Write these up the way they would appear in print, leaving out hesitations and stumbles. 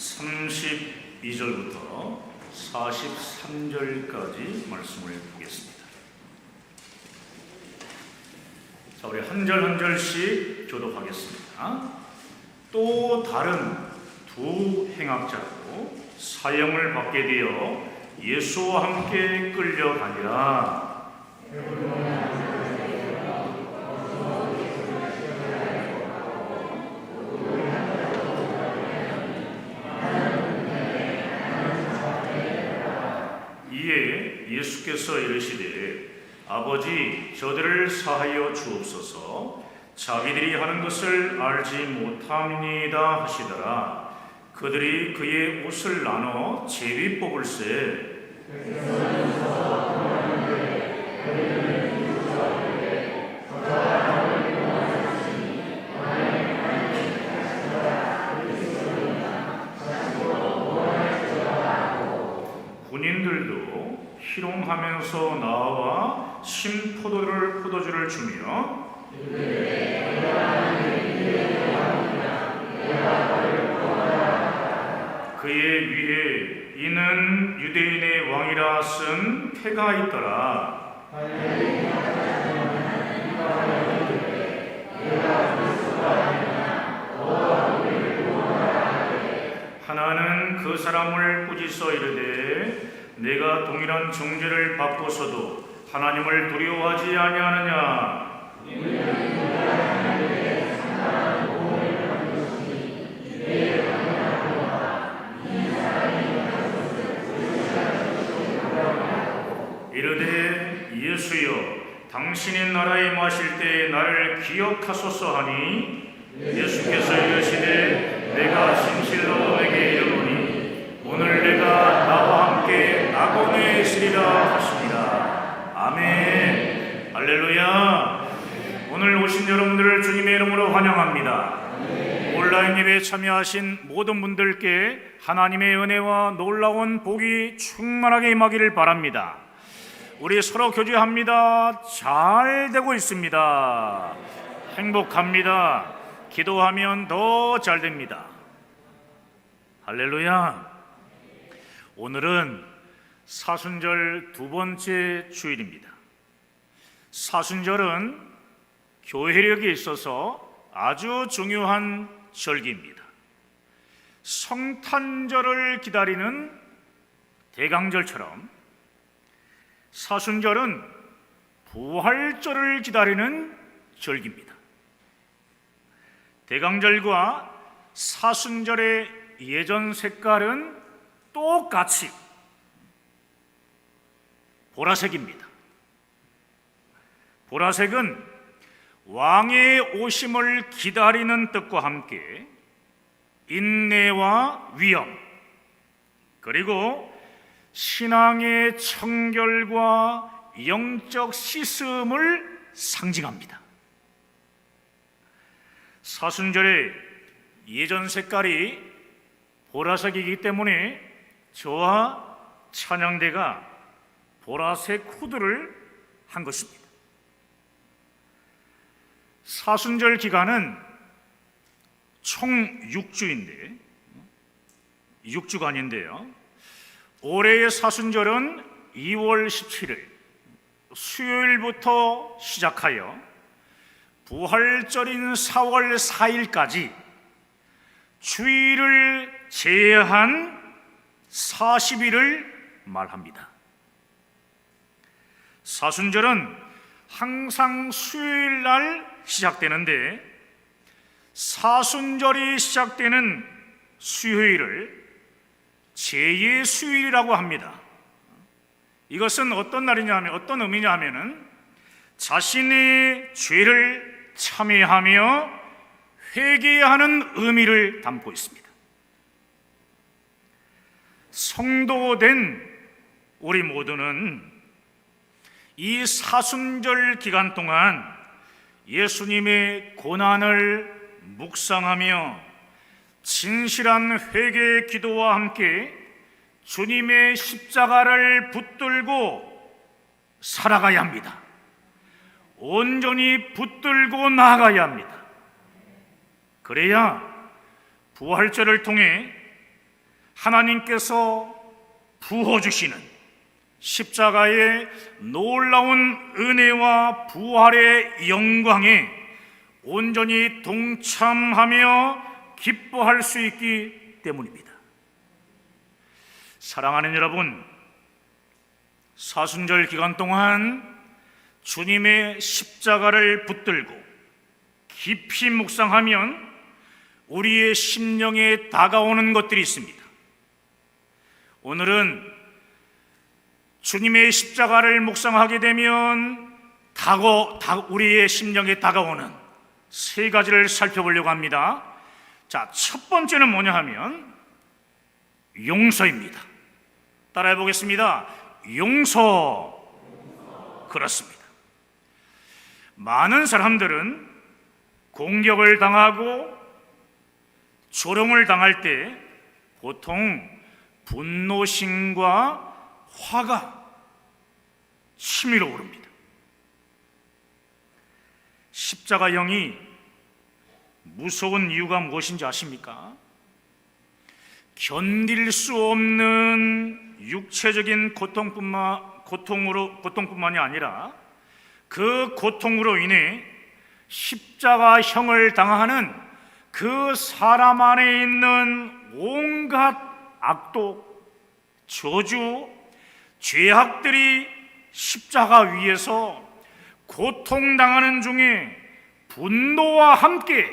32절부터 43절까지 말씀을 보겠습니다. 자, 우리 한 절 한 절씩 교독하겠습니다. 또 다른 두 행악자도 사형을 받게 되어 예수와 함께 끌려가니라. 이에 예수께서 이르시되 아버지, 저들을 사하여 주옵소서. 자기들이 하는 것을 알지 못함이니이다 하시더라. 그들이 그의 옷을 나눠 제비 뽑을세. 군인들도 희롱하면서 나와 포도주를 주며 그의 위에 이는 유대인의 왕이라 쓴 패가 있더라. 하나는 그 사람을 꾸짖어 이르되 내가 동일한 정죄를 받고서도 하나님을 두려워하지 아니하느냐. 이르되 예수여, 당신의 나라에 마실 때 나를 기억하소서 하니 예수께서 이르시되 내가 진실로 너에게 이르노니 오늘 내가 나와 함께 낙원에 있으리라 하십니다. 아멘. 할렐루야. 오늘 오신 여러분들을 주님의 이름으로 환영합니다. 온라인 예배에 참여하신 모든 분들께 하나님의 은혜와 놀라운 복이 충만하게 임하기를 바랍니다. 우리 서로 교제합니다. 잘 되고 있습니다. 행복합니다. 기도하면 더 잘 됩니다. 할렐루야. 오늘은 사순절 두 번째 주일입니다. 사순절은 교회력에 있어서 아주 중요한 절기입니다. 성탄절을 기다리는 대강절처럼 사순절은 부활절을 기다리는 절기입니다. 대강절과 사순절의 예전 색깔은 똑같이 보라색입니다. 보라색은 왕의 오심을 기다리는 뜻과 함께 인내와 위엄, 그리고 신앙의 청결과 영적 씻음을 상징합니다. 사순절의 예전 색깔이 보라색이기 때문에 저와 찬양대가 보라색 후드를 한 것입니다. 사순절 기간은 총 6주인데 6주간인데요. 올해의 사순절은 2월 17일 수요일부터 시작하여 부활절인 4월 4일까지 주일을 제외한 40일을 말합니다. 사순절은 항상 수요일 날 시작되는데 사순절이 시작되는 수요일을 제2수요일이라고 합니다. 이것은 어떤 날이냐 어떤 의미냐 하면은 자신의 죄를 참회하며 회개하는 의미를 담고 있습니다. 성도된 우리 모두는 이 사순절 기간 동안 예수님의 고난을 묵상하며 진실한 회개 기도와 함께 주님의 십자가를 붙들고 살아가야 합니다. 온전히 붙들고 나아가야 합니다. 그래야 부활절을 통해 하나님께서 부어주시는 십자가의 놀라운 은혜와 부활의 영광에 온전히 동참하며 기뻐할 수 있기 때문입니다. 사랑하는 여러분, 사순절 기간 동안 주님의 십자가를 붙들고 깊이 묵상하면 우리의 심령에 다가오는 것들이 있습니다. 오늘은 주님의 십자가를 묵상하게 되면 우리의 심령에 다가오는 세 가지를 살펴보려고 합니다. 자, 첫 번째는 뭐냐 하면 용서입니다. 따라해 보겠습니다. 용서. 그렇습니다. 많은 사람들은 공격을 당하고 조롱을 당할 때 보통 분노심과 화가 치밀어 오릅니다. 십자가형이 무서운 이유가 무엇인지 아십니까? 견딜 수 없는 육체적인 고통뿐만이 아니라 그 고통으로 인해 십자가형을 당하는 그 사람 안에 있는 온갖 악독, 저주, 죄악들이 십자가 위에서 고통당하는 중에 분노와 함께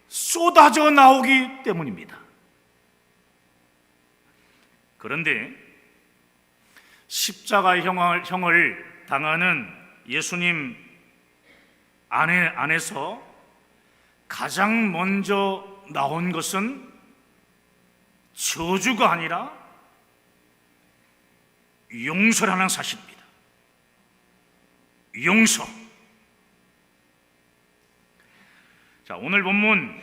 쏟아져 나오기 때문입니다. 그런데 십자가형을 당하는 예수님 안에서 가장 먼저 나온 것은 저주가 아니라 용서라는 사실입니다. 용서. 자, 오늘 본문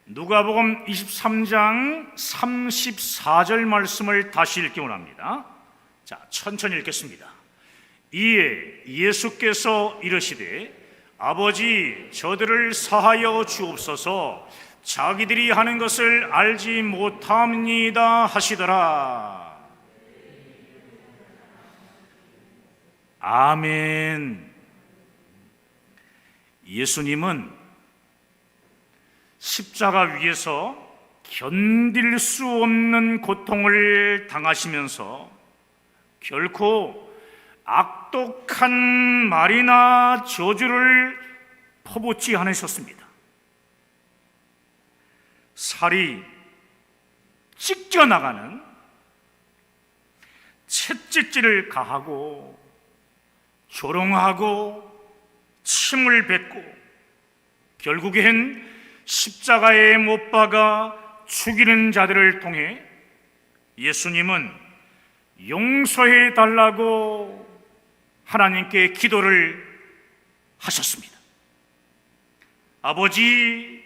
누가복음 23장 34절 말씀을 다시 읽기 원합니다. 자, 천천히 읽겠습니다. 이에 예수께서 이르시되 아버지, 저들을 사하여 주옵소서, 자기들이 하는 것을 알지 못합니다 하시더라. 아멘. 예수님은 십자가 위에서 견딜 수 없는 고통을 당하시면서 결코 악독한 말이나 저주를 퍼붓지 않으셨습니다. 살이 찢겨나가는 채찍질을 가하고 조롱하고 침을 뱉고 결국엔 십자가에 못 박아 죽이는 자들을 통해 예수님은 용서해 달라고 하나님께 기도를 하셨습니다. 아버지,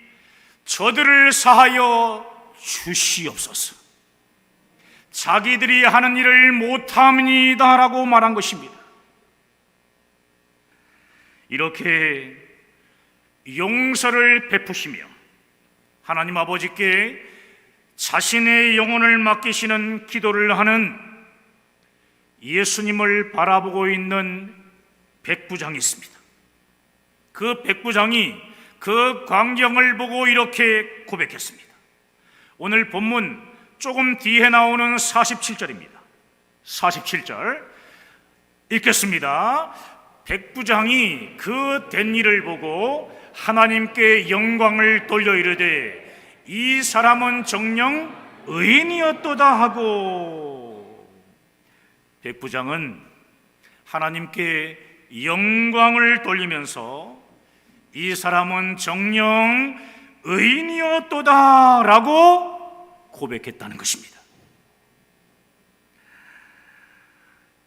저들을 사하여 주시옵소서, 자기들이 하는 일을 못합니다 라고 말한 것입니다. 이렇게 용서를 베푸시며 하나님 아버지께 자신의 영혼을 맡기시는 기도를 하는 예수님을 바라보고 있는 백부장이 있습니다. 그 백부장이 그 광경을 보고 이렇게 고백했습니다. 오늘 본문 조금 뒤에 나오는 47절입니다. 47절 읽겠습니다. 백부장이 그 된 일을 보고 하나님께 영광을 돌려 이르되 이 사람은 정녕 의인이었도다 하고, 백부장은 하나님께 영광을 돌리면서 이 사람은 정녕 의인이었도다 라고 고백했다는 것입니다.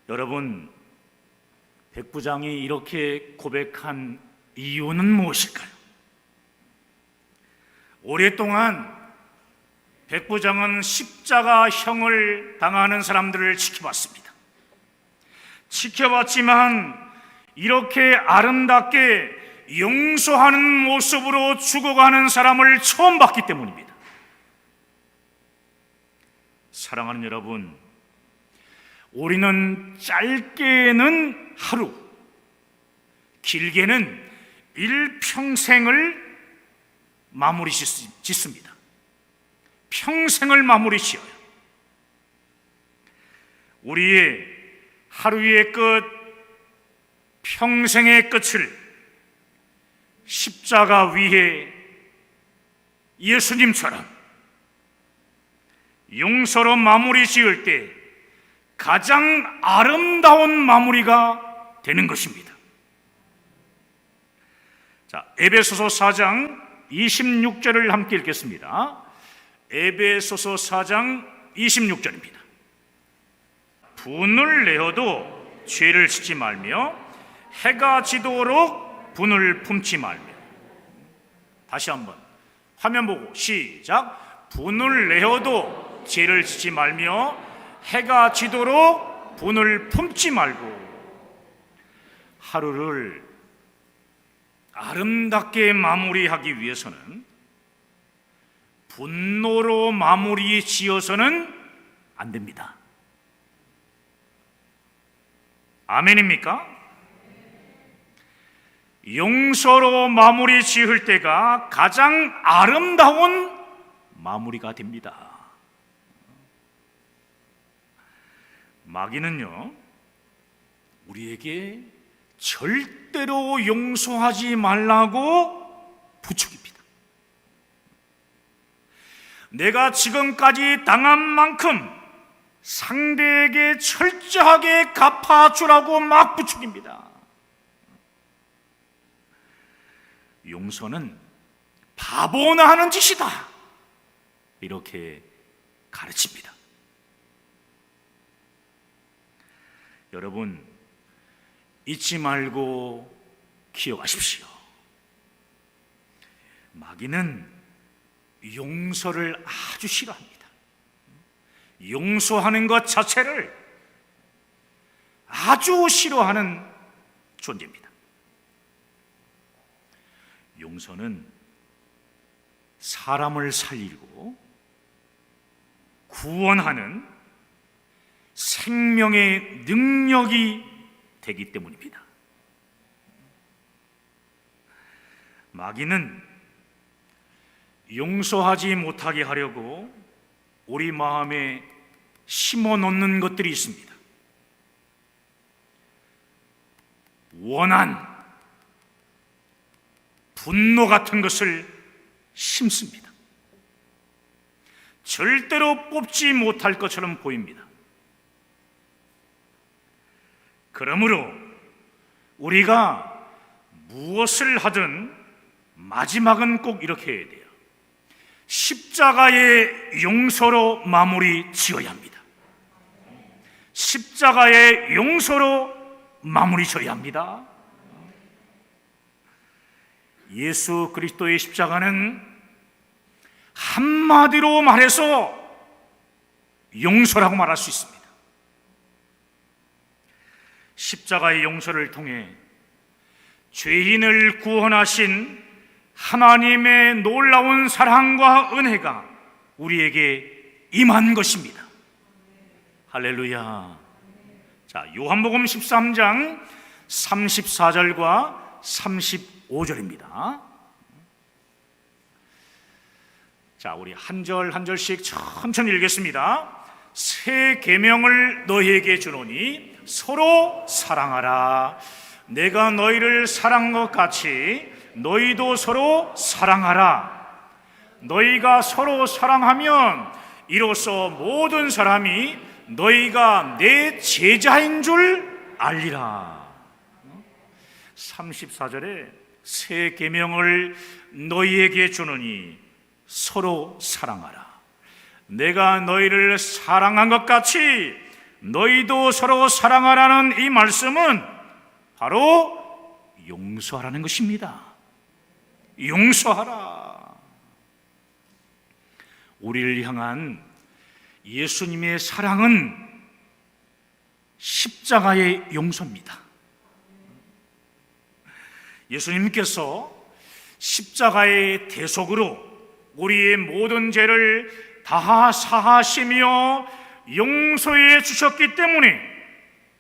여러분, 백부장이 이렇게 고백한 이유는 무엇일까요? 오랫동안 백부장은 십자가형을 당하는 사람들을 지켜봤습니다. 지켜봤지만 이렇게 아름답게 용서하는 모습으로 죽어가는 사람을 처음 봤기 때문입니다. 사랑하는 여러분, 우리는 짧게는 하루, 길게는 일평생을 마무리 짓습니다. 평생을 마무리 지어요. 우리의 하루의 끝, 평생의 끝을 십자가 위에 예수님처럼 용서로 마무리 지을 때 가장 아름다운 마무리가 되는 것입니다. 자, 에베소서 4장 26절을 함께 읽겠습니다. 에베소서 4장 26절입니다. 분을 내어도 죄를 짓지 말며 해가 지도록 분을 품지 말며. 다시 한번 화면 보고 시작. 분을 내어도 죄를 짓지 말며 해가 지도록 분을 품지 말고. 하루를 아름답게 마무리하기 위해서는 분노로 마무리 지어서는 안 됩니다. 아멘입니까? 용서로 마무리 지을 때가 가장 아름다운 마무리가 됩니다. 마귀는요, 우리에게 절대로 용서하지 말라고 부추깁니다. 내가 지금까지 당한 만큼 상대에게 철저하게 갚아주라고 막 부추깁니다. 용서는 바보나 하는 짓이다, 이렇게 가르칩니다. 여러분, 잊지 말고 기억하십시오. 마귀는 용서를 아주 싫어합니다. 용서하는 것 자체를 아주 싫어하는 존재입니다. 용서는 사람을 살리고 구원하는 생명의 능력이 되기 때문입니다. 마귀는 용서하지 못하게 하려고 우리 마음에 심어 놓는 것들이 있습니다. 원한, 분노 같은 것을 심습니다. 절대로 뽑지 못할 것처럼 보입니다. 그러므로 우리가 무엇을 하든 마지막은 꼭 이렇게 해야 돼요. 십자가의 용서로 마무리 지어야 합니다. 십자가의 용서로 마무리 지어야 합니다. 예수 그리스도의 십자가는 한마디로 말해서 용서라고 말할 수 있습니다. 십자가의 용서를 통해 죄인을 구원하신 하나님의 놀라운 사랑과 은혜가 우리에게 임한 것입니다. 할렐루야. 자, 요한복음 13장 34절과 35절입니다. 자, 우리 한 절 한 절씩 천천히 읽겠습니다. 새 계명을 너희에게 주노니 서로 사랑하라. 내가 너희를 사랑한 것 같이 너희도 서로 사랑하라. 너희가 서로 사랑하면 이로써 모든 사람이 너희가 내 제자인 줄 알리라. 34절에 새 계명을 너희에게 주노니 서로 사랑하라. 내가 너희를 사랑한 것 같이 너희도 서로 사랑하라는 이 말씀은 바로 용서하라는 것입니다. 용서하라. 우리를 향한 예수님의 사랑은 십자가의 용서입니다. 예수님께서 십자가의 대속으로 우리의 모든 죄를 다 사하시며 용서해 주셨기 때문에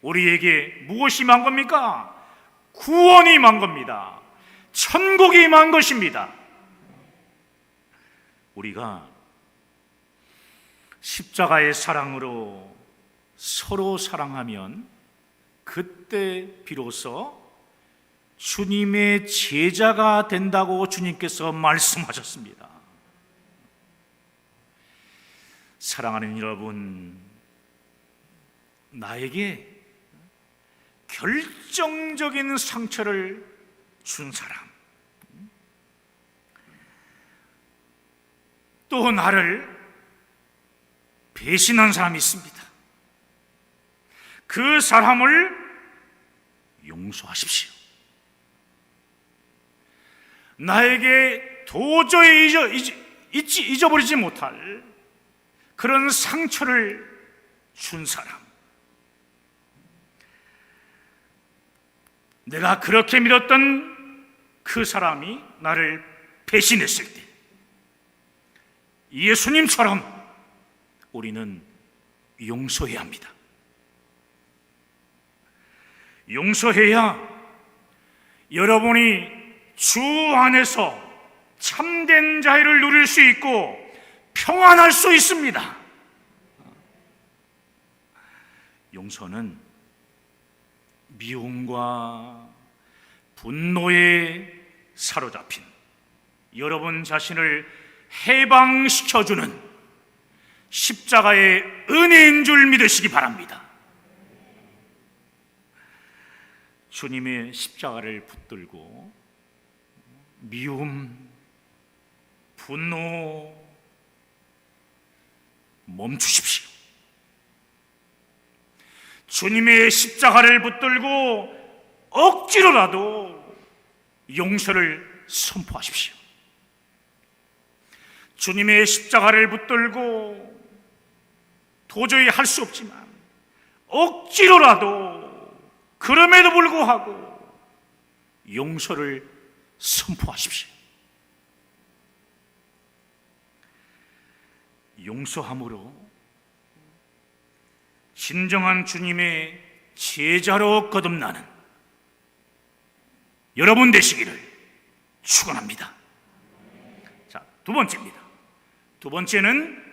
우리에게 무엇이 임한 겁니까? 구원이 임한 겁니다. 천국이 임한 것입니다. 우리가 십자가의 사랑으로 서로 사랑하면 그때 비로소 주님의 제자가 된다고 주님께서 말씀하셨습니다. 사랑하는 여러분, 나에게 결정적인 상처를 준 사람, 또 나를 배신한 사람이 있습니다. 그 사람을 용서하십시오. 나에게 도저히 잊어버리지 못할 그런 상처를 준 사람, 내가 그렇게 믿었던 그 사람이 나를 배신했을 때 예수님처럼 우리는 용서해야 합니다. 용서해야 여러분이 주 안에서 참된 자유를 누릴 수 있고 평안할 수 있습니다. 용서는 미움과 분노에 사로잡힌 여러분 자신을 해방시켜주는 십자가의 은혜인 줄 믿으시기 바랍니다. 주님의 십자가를 붙들고 미움, 분노 멈추십시오. 주님의 십자가를 붙들고 억지로라도 용서를 선포하십시오. 주님의 십자가를 붙들고 도저히 할 수 없지만 억지로라도 그럼에도 불구하고 용서를 선포하십시오. 용서함으로 진정한 주님의 제자로 거듭나는 여러분 되시기를 축원합니다. 자, 두 번째입니다. 두 번째는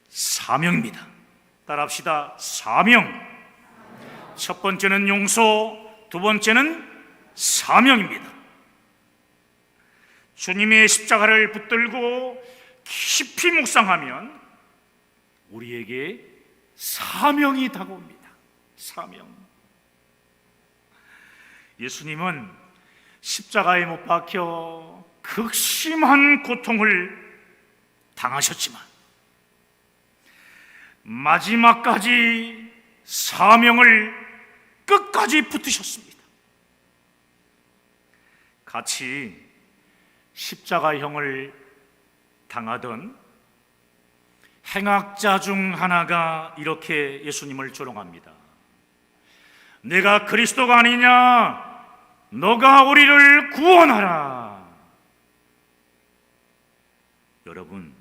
사명입니다. 따라합시다. 사명. 첫 번째는 용서, 두 번째는 사명입니다. 주님의 십자가를 붙들고 깊이 묵상하면 우리에게 사명이 다가옵니다. 사명. 예수님은 십자가에 못 박혀 극심한 고통을 당하셨지만 마지막까지 사명을 끝까지 붙으셨습니다. 같이 십자가형을 당하던 행악자 중 하나가 이렇게 예수님을 조롱합니다. 내가 그리스도가 아니냐? 너가 우리를 구원하라. 여러분,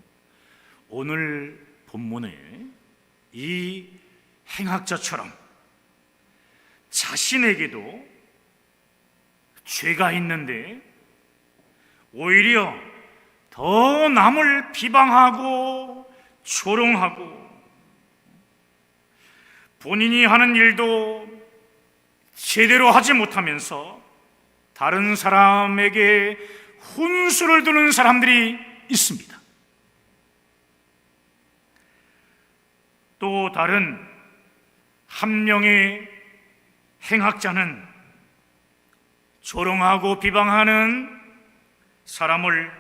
오늘 본문에 이 행악자처럼 자신에게도 죄가 있는데 오히려 더 남을 비방하고 조롱하고 본인이 하는 일도 제대로 하지 못하면서 다른 사람에게 훈수를 두는 사람들이 있습니다. 또 다른 한 명의 행악자는 조롱하고 비방하는 사람을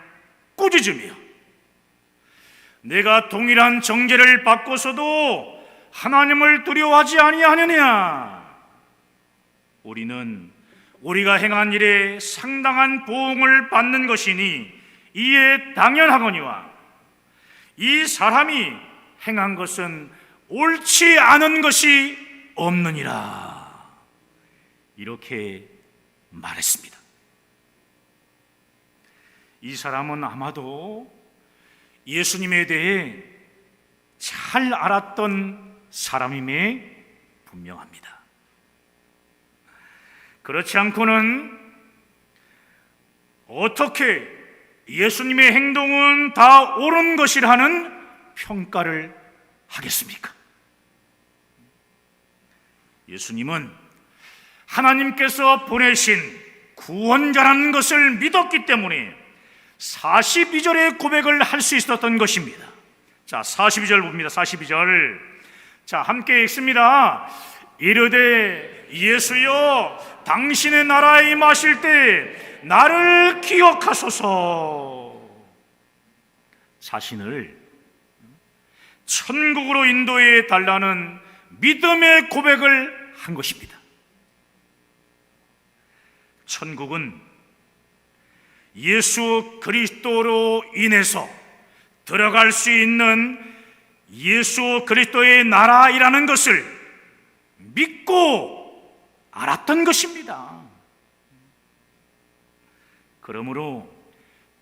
꾸짖으며 내가 동일한 정죄를 받고서도 하나님을 두려워하지 아니하느냐? 우리는 우리가 행한 일에 상당한 보응을 받는 것이니 이에 당연하거니와 이 사람이 행한 것은 옳지 않은 것이 없느니라. 이렇게 말했습니다. 이 사람은 아마도 예수님에 대해 잘 잘 알았던 사람임에 분명합니다. 그렇지 않고는 어떻게 예수님의 행동은 다 옳은 것이라는 평가를 하겠습니까? 예수님은 하나님께서 보내신 구원자라는 것을 믿었기 때문에 42절의 고백을 할 수 있었던 것입니다. 자, 42절 봅니다. 42절. 자, 함께 읽습니다. 이르되 예수여 당신의 나라에 임하실 때 나를 기억하소서. 자신을 천국으로 인도해 달라는 믿음의 고백을 한 것입니다. 천국은 예수 그리스도로 인해서 들어갈 수 있는 예수 그리스도의 나라이라는 것을 믿고 알았던 것입니다. 그러므로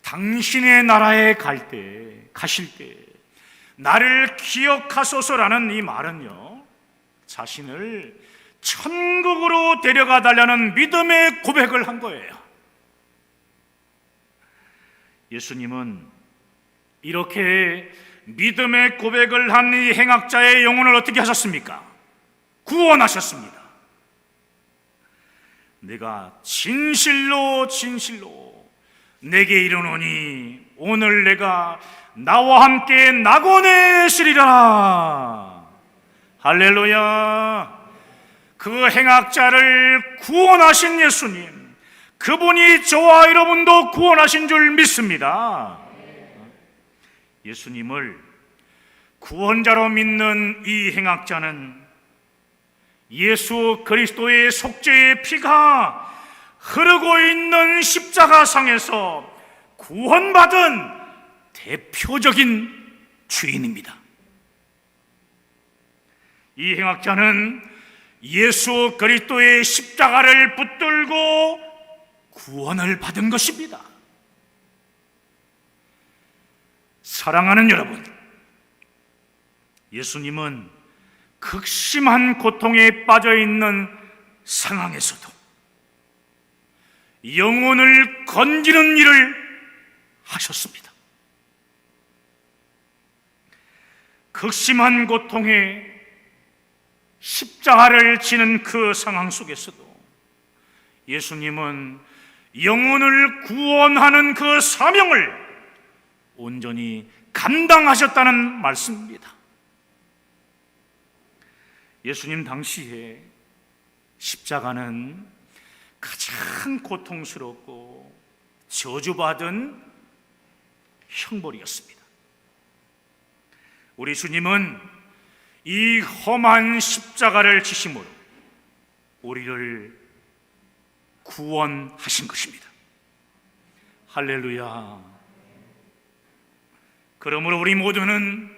당신의 나라에 가실 때 나를 기억하소서라는 이 말은요, 자신을 천국으로 데려가 달라는 믿음의 고백을 한 거예요. 예수님은 이렇게 믿음의 고백을 한 이 행악자의 영혼을 어떻게 하셨습니까? 구원하셨습니다. 내가 진실로 내게 이르노니 오늘 내가 나와 함께 낙원에 있으리라. 할렐루야. 그 행악자를 구원하신 예수님, 그분이 저와 여러분도 구원하신 줄 믿습니다. 예수님을 구원자로 믿는 이 행악자는 예수 그리스도의 속죄의 피가 흐르고 있는 십자가상에서 구원받은 대표적인 주인입니다. 이 행악자는 예수 그리스도의 십자가를 붙들고 구원을 받은 것입니다. 사랑하는 여러분, 예수님은 극심한 고통에 빠져 있는 상황에서도 영혼을 건지는 일을 하셨습니다. 극심한 고통에 십자가를 지는 그 상황 속에서도 예수님은 영혼을 구원하는 그 사명을 온전히 감당하셨다는 말씀입니다. 예수님 당시에 십자가는 가장 고통스럽고 저주받은 형벌이었습니다. 우리 주님은 이 험한 십자가를 지심으로 우리를 구원하신 것입니다. 할렐루야. 그러므로 우리 모두는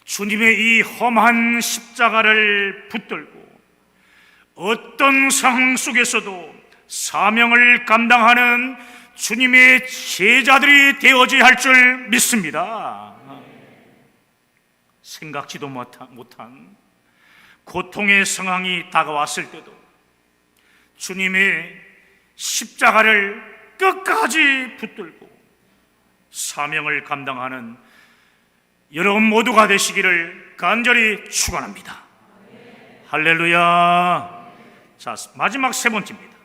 주님의 이 험한 십자가를 붙들고 어떤 상황 속에서도 사명을 감당하는 주님의 제자들이 되어져야 할 줄 믿습니다. 생각지도 못한 고통의 상황이 다가왔을 때도 주님의 십자가를 끝까지 붙들고 사명을 감당하는 여러분 모두가 되시기를 간절히 축원합니다. 할렐루야. 자, 마지막 세 번째입니다.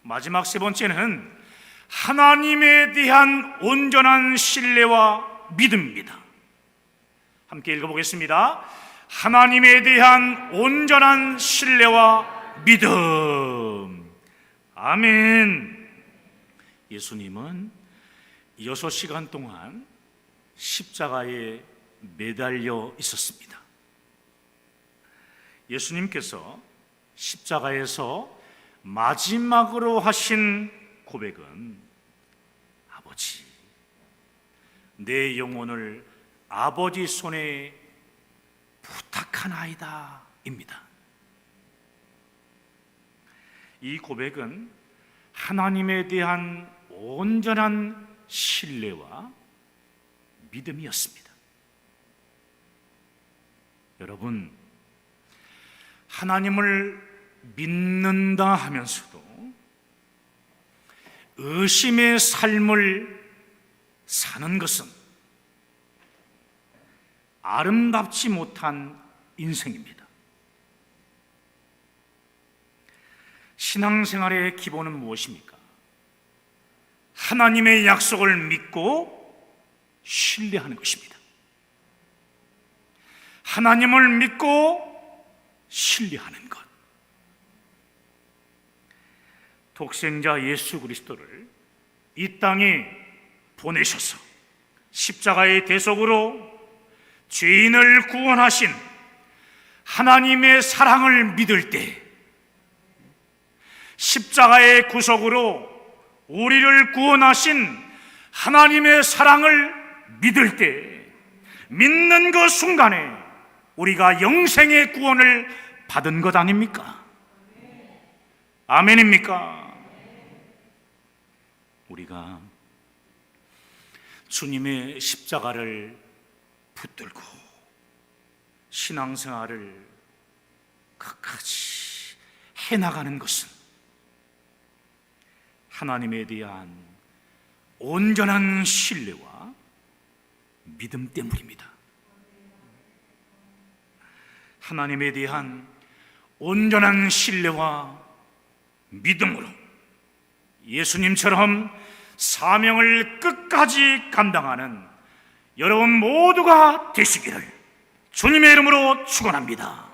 마지막 세 번째는 하나님에 대한 온전한 신뢰와 믿음입니다. 함께 읽어보겠습니다. 하나님에 대한 온전한 신뢰와 믿음. 아멘. 예수님은 6시간 동안 십자가에 매달려 있었습니다. 예수님께서 십자가에서 마지막으로 하신 고백은 아버지, 내 영혼을 아버지 손에 부탁하나이다 입니다. 이 고백은 하나님에 대한 온전한 신뢰와 믿음이었습니다. 여러분, 하나님을 믿는다 하면서도 의심의 삶을 사는 것은 아름답지 못한 인생입니다. 신앙생활의 기본은 무엇입니까? 하나님의 약속을 믿고 신뢰하는 것입니다. 하나님을 믿고 신뢰하는 것. 독생자 예수 그리스도를 이 땅에 보내셔서 십자가의 대속으로 죄인을 구원하신 하나님의 사랑을 믿을 때, 십자가의 구속으로 우리를 구원하신 하나님의 사랑을 믿을 때, 믿는 그 순간에 우리가 영생의 구원을 받은 것 아닙니까? 아멘입니까? 우리가 주님의 십자가를 붙들고 신앙생활을 끝까지 해나가는 것은 하나님에 대한 온전한 신뢰와 믿음 때문입니다. 하나님에 대한 온전한 신뢰와 믿음으로 예수님처럼 사명을 끝까지 감당하는 여러분 모두가 되시기를 주님의 이름으로 축원합니다.